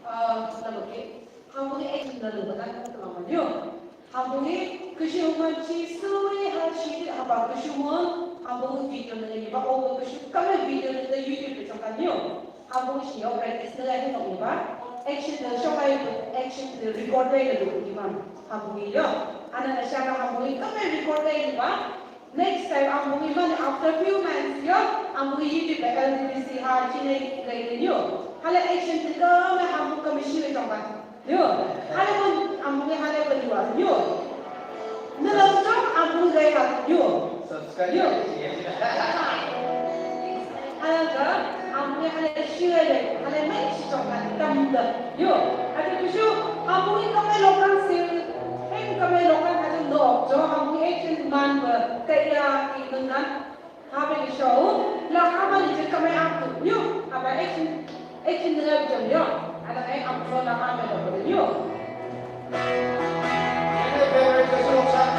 나머지 한국의 액션들은 잠깐만요. 한국의 그시험같이 소리하시듯 하바 그시험은 한국 비디오는 이바 오버 그시 까메 비디오는 유튜브 잠깐요. 한국 시어 프랙티스가 해놓으니까 액션들 쇼가이도 액션들 리코더에 놓기만 한국이요. 하나는 시아가 한국이 까메 리코더에니까 next time 한국이만 after few months요. 한국이 유튜브 LDBC 하치네 레이는요. Hala action tiga me hambu kami sini jangkan. Yo, hala pun hambu ni hala berdua. Yo, nelak jam hambu gaya. Yo, subscribe. Yo, hala ke hambu ni hala share le, hala main si jangkan tamda. Yo, ada tu hambu ni kami lokal sil, kami lokal ada nok. Jo hambu action man kaya ikan habis show, lah hambu ni kami aku. Yo, apa action action dengan jumlah, ada apa nak ambil apa dia? Ini favorite kesulitan.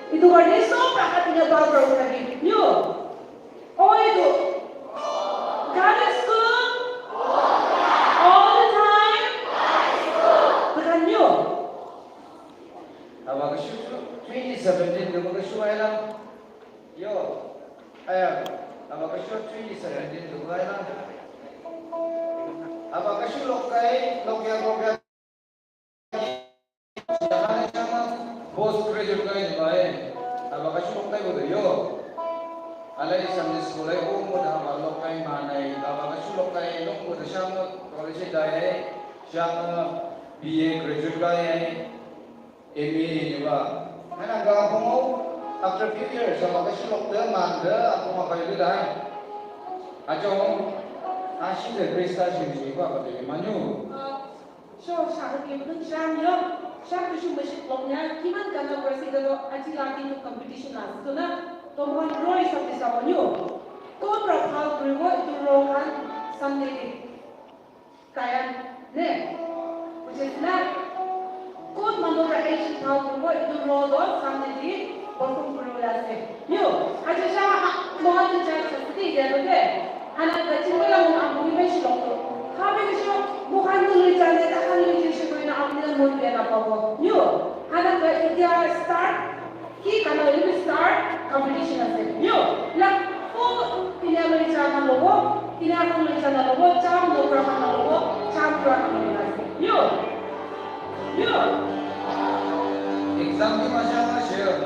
Itu warna so pakat tinggal baru lagi. Yo, oh itu, God is good all the time. Bukan yo. Awak kesu 2017 tu kesu ayam. Yo, ayam. Awak kesu 2017 tu ayam. Awak kesu lokai. Jangan sama bos kerja juga ni baik. Awak kesu lokai boleh. Alai Sunday school ay mudah malok kay manay. Awak kesu lokai long mudah sama college day. Siya BA graduate kay MA ni ba. Mana agak ako mo after few years awak kesu lokda manda ako makayo dah. Ajo asin de Krista sini ba pati manyu. So saat ini pun saya saya tu cuma sekolahnya, kiman kalau bersih kalau aji lagi tu competition lah, tu na, tuan Roy sampai sama nyu, kau berapa berapa itu rokan sampai kayak ne, macam na, Ancient Town 그리고 이두로도 상대들이 보통 불러왔어요. 요, 아저씨 뭐하든 잘 쳤을 이제는데 하나 같이 올라오는 안보기 매시로 하면서 뭐 한글 있잖아요. 한글 주시고 있는 아무데나 못 내가 보고 요, 하나 그 이제 start 키 가나 이렇게 start competition 하세요. 요, 락포 그냥 있잖아 보고 그냥 있잖아 보고 참 노크라 하나 보고 참 노크라 하나 하세요. 요. Exam की भाषा में share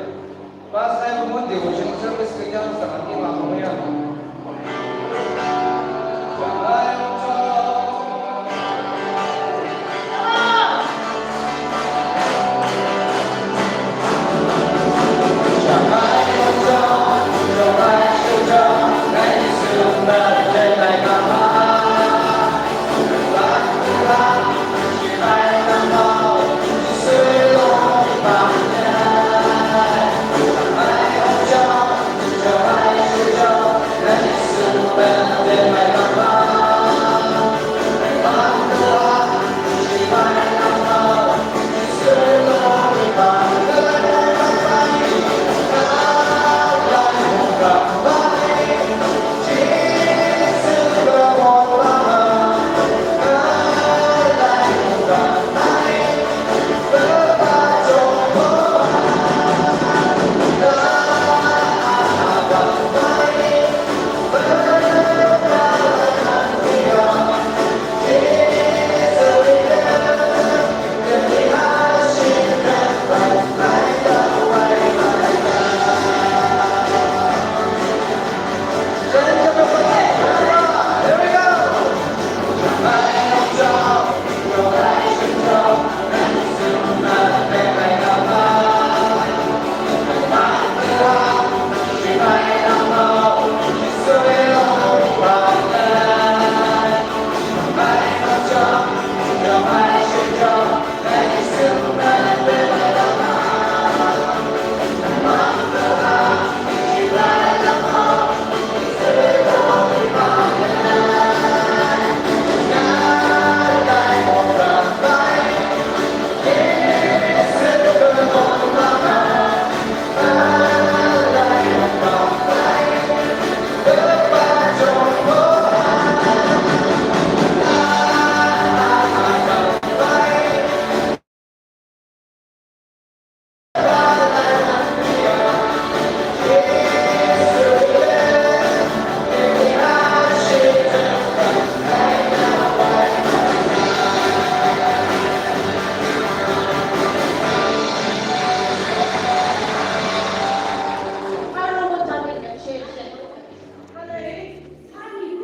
पास है वो devotion service के क्या समान की मांग में है Let